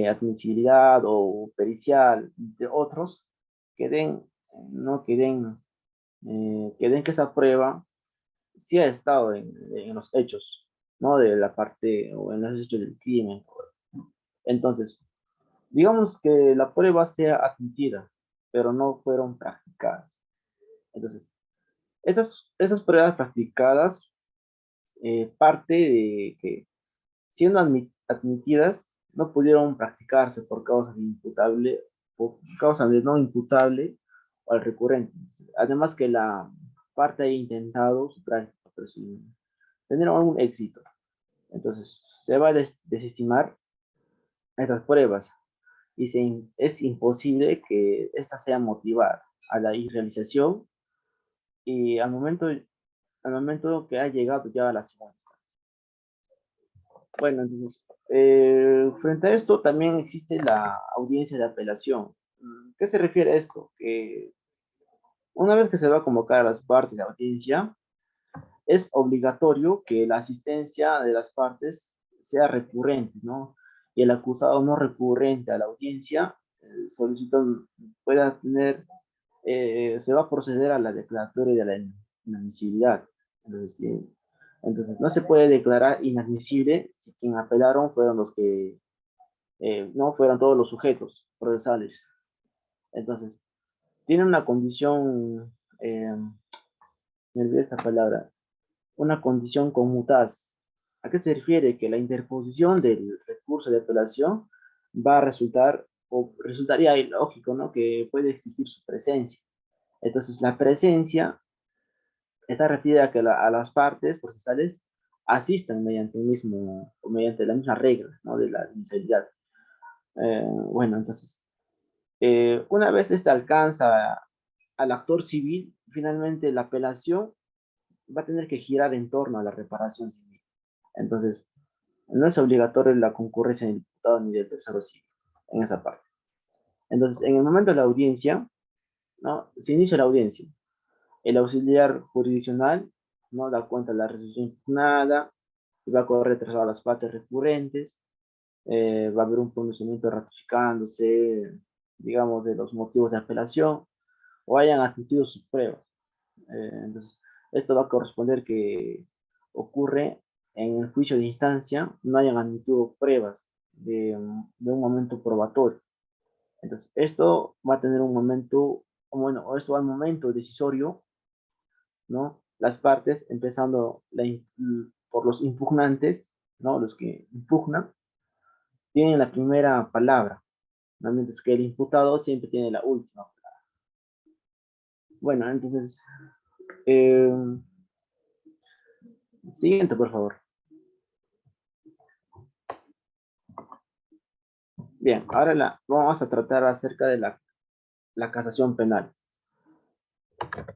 B: admisibilidad o pericial, de otros, que den, ¿no? Que den que esa prueba sí ha estado en los hechos, ¿no? De la parte o en los hechos del crimen. Entonces, digamos que la prueba sea admitida, pero no fueron practicadas. Entonces, estas pruebas practicadas parte de que, siendo admitidas, no pudieron practicarse por causa de no imputable al recurrente. Además que la parte ha intentado su práctica, pero sin tener algún éxito. Entonces, se va a desestimar estas pruebas y es imposible que esta sea motivada a la irrealización y al momento que ha llegado ya a la segunda instancia. Bueno, entonces, frente a esto también existe la audiencia de apelación. ¿Qué se refiere a esto? Que una vez que se va a convocar a las partes de audiencia, es obligatorio que la asistencia de las partes sea recurrente, ¿no? Y el acusado no recurrente a la audiencia, solicitó, pueda tener, se va a proceder a la declaratoria de la inadmisibilidad. Entonces, ¿sí? Entonces, no se puede declarar inadmisible si quien apelaron fueron los que, no fueron todos los sujetos procesales. Entonces, tiene una condición, me olvidé esta palabra, una condición conmutaz. ¿A qué se refiere? Que la interposición del recurso de apelación va a resultar, o resultaría ilógico, ¿no?, que puede exigir su presencia. Entonces, la presencia está referida a que a las partes procesales asistan mediante el mismo, o mediante la misma regla, ¿no? De la admisibilidad. Bueno, entonces, una vez este alcanza al actor civil, finalmente la apelación va a tener que girar en torno a la reparación civil. Entonces, no es obligatorio la concurrencia del diputado ni del tercero civil en esa parte. Entonces, en el momento de la audiencia, ¿no? Se inicia la audiencia. El auxiliar jurisdiccional, ¿no? Da cuenta de la resolución impugnada y va a correr tras las partes recurrentes. Va a haber un pronunciamiento ratificándose, digamos, de los motivos de apelación o hayan admitido sus pruebas. Entonces, esto va a corresponder que ocurre en el juicio de instancia, no hayan admitido pruebas de un momento probatorio. Entonces, esto va a tener un momento, bueno, esto va al momento decisorio, ¿no? Las partes, empezando por los impugnantes, ¿no? Los que impugnan, tienen la primera palabra, ¿no? Mientras que el imputado siempre tiene la última. Bueno, entonces, eh, siguiente, por favor. Bien, ahora vamos a tratar acerca de la casación penal.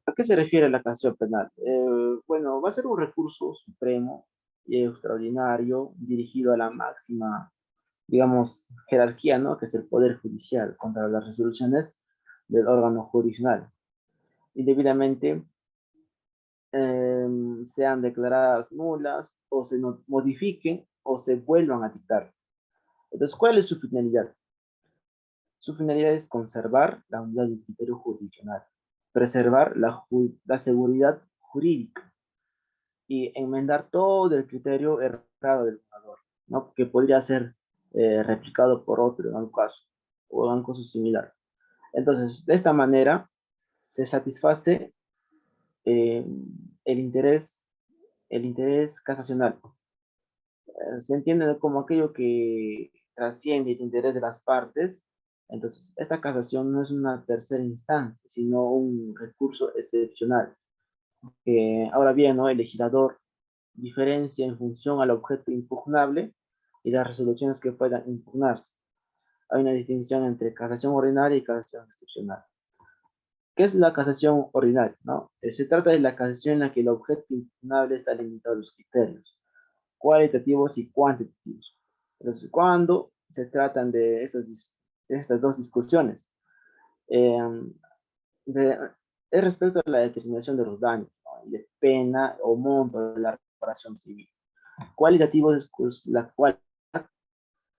B: ¿A qué se refiere la casación penal? Bueno, va a ser un recurso supremo y extraordinario dirigido a la máxima, digamos, jerarquía, ¿no? Que es el Poder Judicial contra las resoluciones del órgano jurisdiccional. Indebidamente sean declaradas nulas o se modifiquen o se vuelvan a dictar. Entonces, ¿cuál es su finalidad? Su finalidad es conservar la unidad del criterio jurisdiccional, preservar la seguridad jurídica y enmendar todo el criterio errado del jugador, ¿no? Que podría ser replicado por otro en un caso o en un caso similar. Entonces, de esta manera se satisface eh, el interés, el interés casacional. Se entiende como aquello que trasciende el interés de las partes. Entonces, esta casación no es una tercera instancia, sino un recurso excepcional. Ahora bien, ¿no? El legislador diferencia en función al objeto impugnable y las resoluciones que puedan impugnarse. Hay una distinción entre casación ordinaria y casación excepcional. ¿Qué es la casación ordinaria? ¿No? Se trata de la casación en la que el objeto impugnable está limitado a los criterios cualitativos y cuantitativos. Entonces, cuando se tratan de estas dos discusiones, eh, de, es respecto a la determinación de los daños, ¿no? De pena o monto de la reparación civil. Cualitativo es pues, la cual,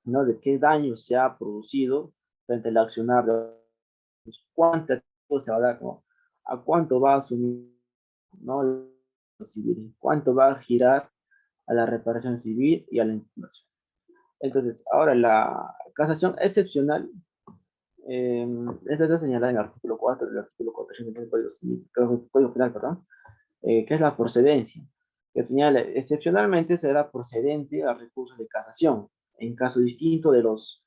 B: ¿no? De qué daño se ha producido frente al accionar, pues, cuantitativo se va a dar, ¿no? A cuánto va a asumir, ¿no? Lo civil, cuánto va a girar a la reparación civil y a la impugnación. Entonces, ahora la casación excepcional, esta está señalada en el artículo 4 del artículo 400 del Código Penal, perdón, que es la procedencia, que señala excepcionalmente será procedente al recurso de casación, en caso distinto de los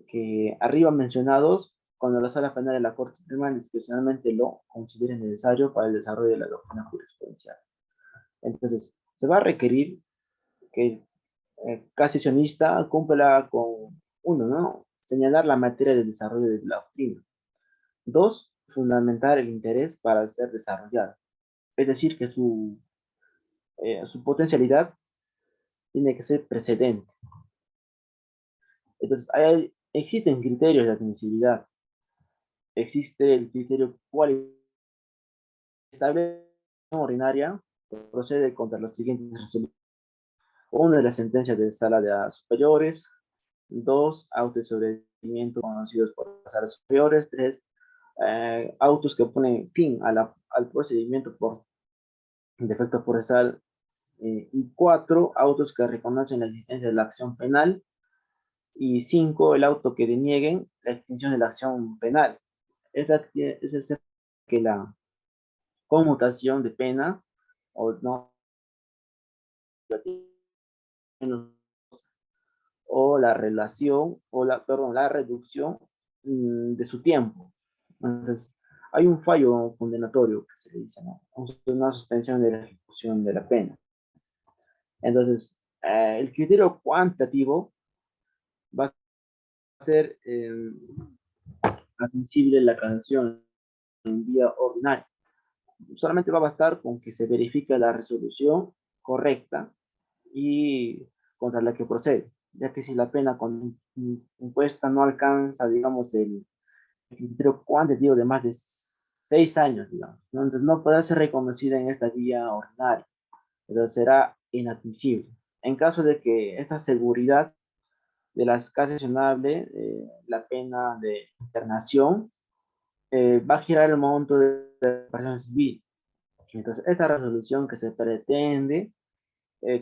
B: que arriba mencionados, cuando la sala penal de la Corte Suprema discrecionalmente lo considere necesario para el desarrollo de la doctrina jurisprudencial. Entonces, se va a requerir que casicionista cumpla con uno, ¿no? Señalar la materia del desarrollo de la doctrina. Dos, fundamentar el interés para ser desarrollado. Es decir, que su potencialidad tiene que ser precedente. Entonces, existen criterios de admisibilidad. Existe el criterio cual establece ordinaria, procede contra los siguientes resoluciones. Una de las sentencias de sala de superiores. Dos, autos de sobreseimiento conocidos por las salas superiores. Tres, autos que ponen fin al procedimiento por defecto procesal. Y cuatro, autos que reconocen la existencia de la acción penal. Y cinco, el auto que denieguen la extinción de la acción penal. Es que la conmutación de pena o no o la relación o perdón, la reducción de su tiempo. Entonces, hay un fallo condenatorio que se le dice, ¿no? Una suspensión de la ejecución de la pena. Entonces, el criterio cuantitativo va a ser admisible en la canción en vía ordinaria. Solamente va a bastar con que se verifique la resolución correcta y contra la que procede, ya que si la pena impuesta no alcanza, digamos, el criterio cuantitativo de más de 6 años, digamos, ¿no? Entonces no podrá ser reconocida en esta vía ordinaria, pero será inadmisible. En caso de que esta seguridad de las casas sancionable, la pena de internación, va a girar el monto de la reparación civil. Entonces, esta resolución que se pretende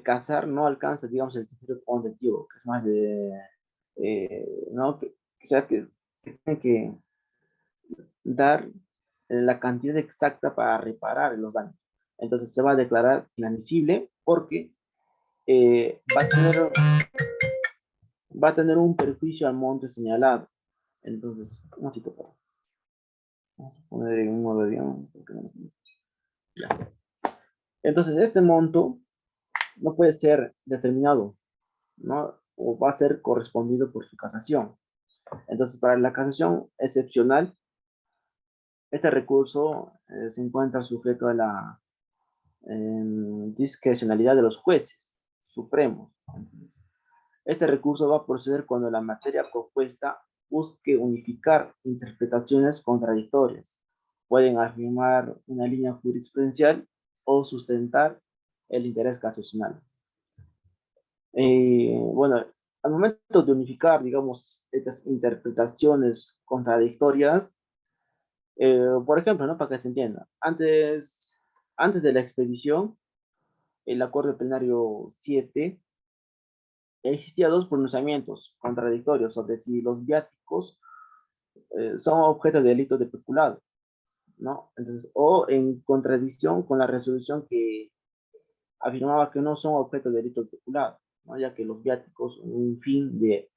B: casar no alcanza, digamos, el criterio cuantitativo, que es más de, ¿no? Que sea que tiene que dar la cantidad exacta para reparar los daños. Entonces, se va a declarar inadmisible porque va a tener un perjuicio al monto señalado. Entonces, un momentito, vamos a poner en un modo de avión. Ya. Entonces, este monto no puede ser determinado, ¿no? O va a ser correspondido por su casación. Entonces, para la casación excepcional, este recurso se encuentra sujeto a la discrecionalidad de los jueces supremos. Entonces, este recurso va a proceder cuando la materia propuesta busque unificar interpretaciones contradictorias. Pueden afirmar una línea jurisprudencial o sustentar el interés casacional. Bueno, al momento de unificar, digamos, estas interpretaciones contradictorias, por ejemplo, ¿no? Para que se entienda, antes de la expedición, el acuerdo plenario 7 existía dos pronunciamientos contradictorios sobre si los viáticos son objeto de delito de peculado, ¿no? Entonces, o en contradicción con la resolución que afirmaba que no son objeto de delito de peculado, ¿no? Ya que los viáticos son un fin de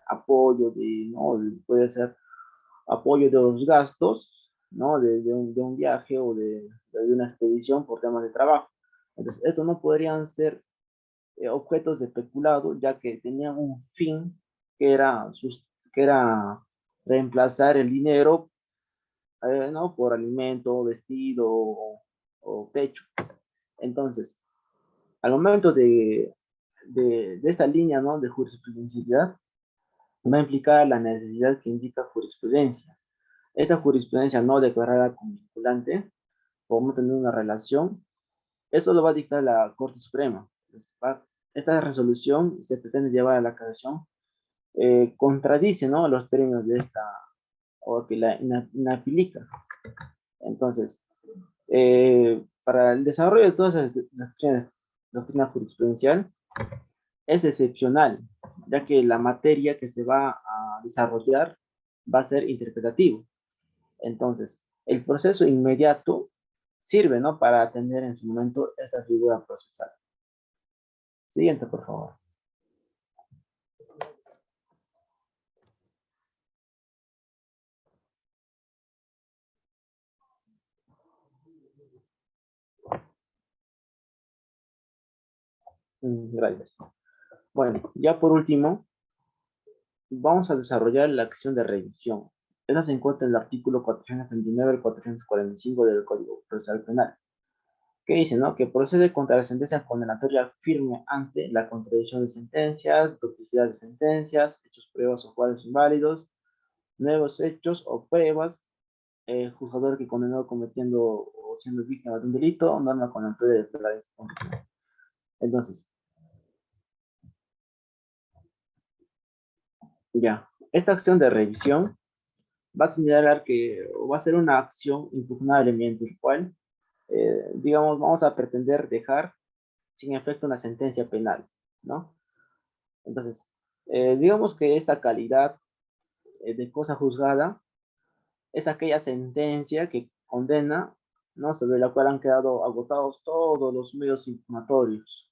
B: apoyo, ¿no? Puede ser apoyo de los gastos, ¿no? De un viaje o de una expedición por temas de trabajo. Entonces, estos no podrían ser objetos de peculado, ya que tenían un fin que era, que era reemplazar el dinero, ¿no? Por alimento, vestido o techo. Entonces, al momento de esta línea, ¿no? De jurisprudencialidad, va a implicar la necesidad que indica jurisprudencia. Esta jurisprudencia no declarada como vinculante, podemos tener una relación, eso lo va a dictar la Corte Suprema. Esta resolución se pretende llevar a la casación, contradice, ¿no? Los términos de esta, o que la inaplica. Entonces, para el desarrollo de todas las doctrina jurisprudencial es excepcional, ya que la materia que se va a desarrollar va a ser interpretativo. Entonces, el proceso inmediato sirve, ¿no? Para atender en su momento esta figura procesal. Siguiente, por favor. Gracias. Bueno, ya por último, vamos a desarrollar la acción de revisión. Esta se encuentra en el artículo 439 al 445 del Código Procesal Penal, que dice, ¿no? Que procede contra la sentencia condenatoria firme ante la contradicción de sentencias, duplicidad de sentencias, hechos, pruebas o cuadros inválidos, nuevos hechos o pruebas, juzgador que condenó cometiendo o siendo víctima de un delito, norma condenatoria de la. Entonces, ya, esta acción de revisión va a señalar que o va a ser una acción impugnable mediante el cual, digamos, vamos a pretender dejar sin efecto una sentencia penal, ¿no? Entonces, digamos que esta calidad de cosa juzgada es aquella sentencia que condena, ¿no? Sobre la cual han quedado agotados todos los medios impugnatorios,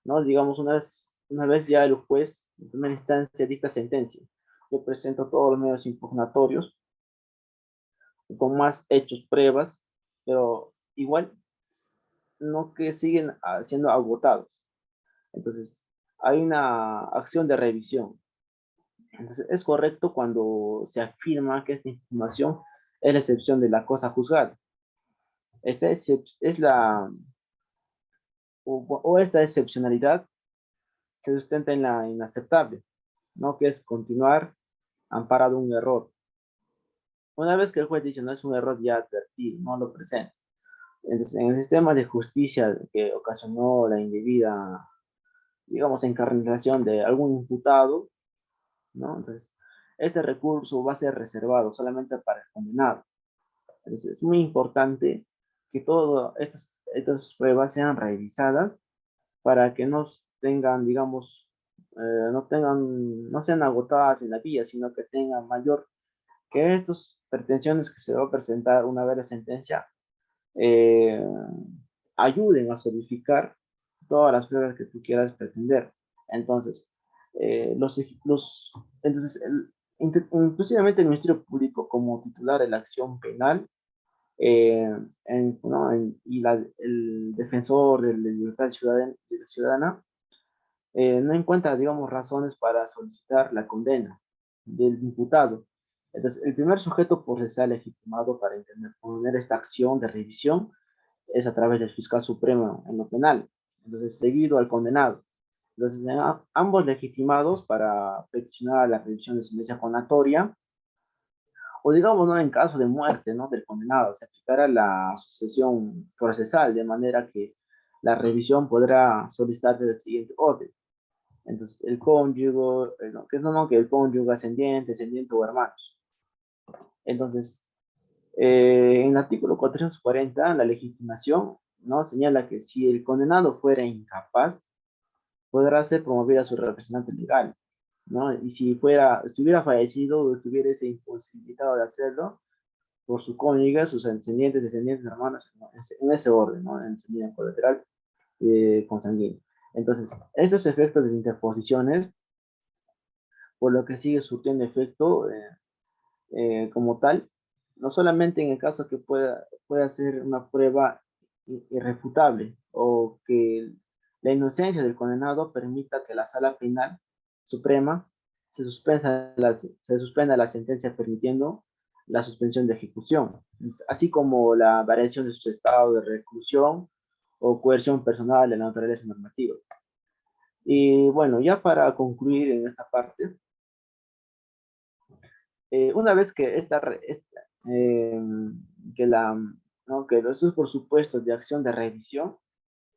B: ¿no? Digamos, una vez ya el juez, en primera instancia, dicta sentencia. Yo presento todos los medios impugnatorios con más hechos, pruebas, pero igual no que siguen siendo agotados. Entonces, hay una acción de revisión. Entonces, es correcto cuando se afirma que esta información es la excepción de la cosa juzgada. Esta es la, o esta excepcionalidad se sustenta en la inaceptable, ¿no? Que es continuar amparado un error. Una vez que el juez dice no es un error ya advertido, no lo presenta. Entonces, en el sistema de justicia que ocasionó la indebida, digamos, encarcelación de algún imputado, ¿no? Entonces, este recurso va a ser reservado solamente para el condenado. Entonces, es muy importante que todas estas pruebas sean revisadas para que no tengan, digamos, no sean agotadas en la vía, sino que tengan mayor, que estas pretensiones que se va a presentar una vez la sentencia eh, ayuden a solidificar todas las pruebas que tú quieras pretender. Entonces, entonces inclusive el Ministerio Público como titular de la acción penal ¿no? Y el defensor de la libertad ciudadana no encuentra, digamos, razones para solicitar la condena del imputado. Entonces, el primer sujeto procesal legitimado para poner esta acción de revisión es a través del fiscal supremo en lo penal, entonces seguido al condenado. Entonces, ambos legitimados para peticionar la revisión de sentencia condenatoria, o digamos, ¿no? En caso de muerte, ¿no? Del condenado, se aplicará la sucesión procesal, de manera que la revisión podrá solicitarse del siguiente orden. Entonces, el cónyuge, no, que el cónyuge ascendiente, descendiente o hermanos. Entonces, en el artículo 440, la legitimación, ¿no? Señala que si el condenado fuera incapaz, podrá ser promovida a su representante legal, ¿no? Y si estuviera fallecido o estuviera imposibilitado de hacerlo, por su cónyuge, sus ascendientes, descendientes, hermanos, ¿no? En ese orden, ¿no? En su línea colateral consanguínea. Entonces, estos efectos de interposiciones, por lo que sigue surtiendo efecto como tal, no solamente en el caso que pueda ser una prueba irrefutable o que la inocencia del condenado permita que la sala penal suprema se suspenda la sentencia permitiendo la suspensión de ejecución, así como la variación de su estado de reclusión o coerción personal de la naturaleza normativa. Y bueno, ya para concluir en esta parte, una vez que eh, que ¿no? Que esos por supuestos de acción de revisión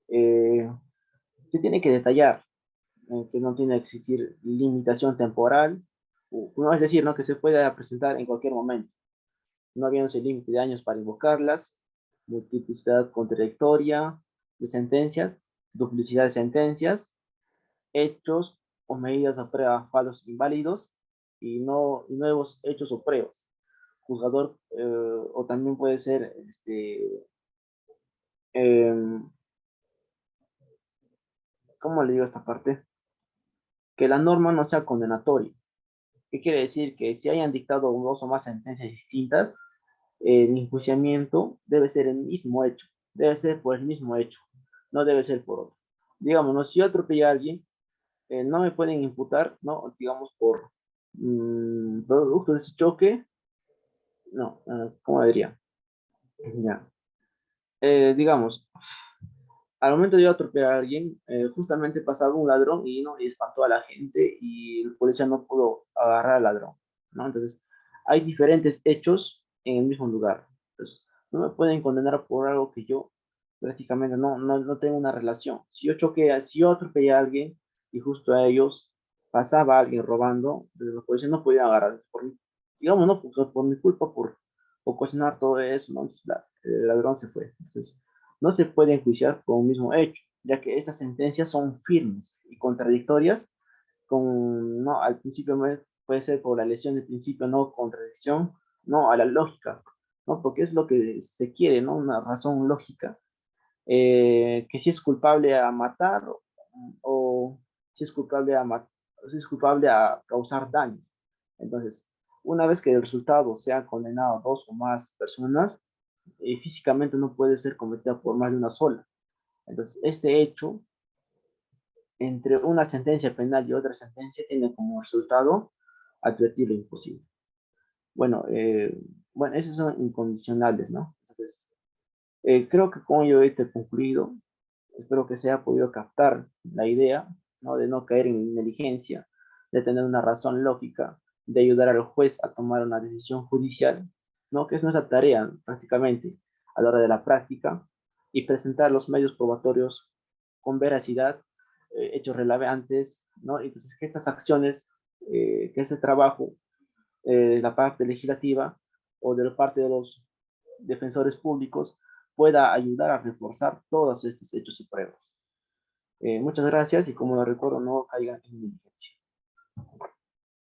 B: eh, se tiene que detallar que no tiene que existir limitación temporal, no, es decir, ¿no? Que se pueda presentar en cualquier momento, no habiéndose límite de años para invocarlas, multiplicidad contradictoria de sentencias, duplicidad de sentencias, hechos o medidas a prueba falos inválidos y nuevos hechos o pruebas. Juzgador, o también puede ser, eh, ¿cómo le digo esta parte? Que la norma no sea condenatoria. ¿Qué quiere decir? Que si hayan dictado dos o más sentencias distintas, el enjuiciamiento debe ser el mismo hecho, debe ser por el mismo hecho, no debe ser por otro. Digamos, ¿no? Si yo atropellé a alguien, no me pueden imputar, ¿no? Digamos, por producto de ese choque, no, ¿cómo diría? Ya. Digamos, al momento de yo atropellar a alguien, justamente pasaba un ladrón y, ¿no? y espantó a la gente y el policía no pudo agarrar al ladrón, ¿no? Entonces, hay diferentes hechos en el mismo lugar. Entonces, no me pueden condenar por algo que yo prácticamente no tengo una relación. Si yo atropellé a alguien y justo a ellos pasaba alguien robando, entonces los policías no podían agarrar, digamos, no por mi culpa, por ocasionar todo eso, ¿no? Entonces, el ladrón se fue. Entonces, no se puede enjuiciar por un mismo hecho, ya que estas sentencias son firmes y contradictorias, no, al principio puede ser por la lesión del principio, no contradicción, no a la lógica, ¿no? Porque es lo que se quiere, ¿no? Una razón lógica, que si es culpable a matar o si es culpable si es culpable a causar daño. Entonces, una vez que el resultado sea condenado a dos o más personas, físicamente no puede ser cometida por más de una sola. Entonces, este hecho entre una sentencia penal y otra sentencia tiene como resultado advertir lo imposible. Bueno, bueno, esos son incondicionales, ¿no? Entonces, creo que con ello he concluido. Espero que se haya podido captar la idea, ¿no? De no caer en negligencia, de tener una razón lógica, de ayudar al juez a tomar una decisión judicial, ¿no? Que es nuestra tarea prácticamente a la hora de la práctica, y presentar los medios probatorios con veracidad, hechos relevantes, ¿no? Entonces, que estas acciones, que ese trabajo de la parte legislativa o de la parte de los defensores públicos pueda ayudar a reforzar todos estos hechos y pruebas. Muchas gracias y como lo recuerdo, no caigan en negligencia.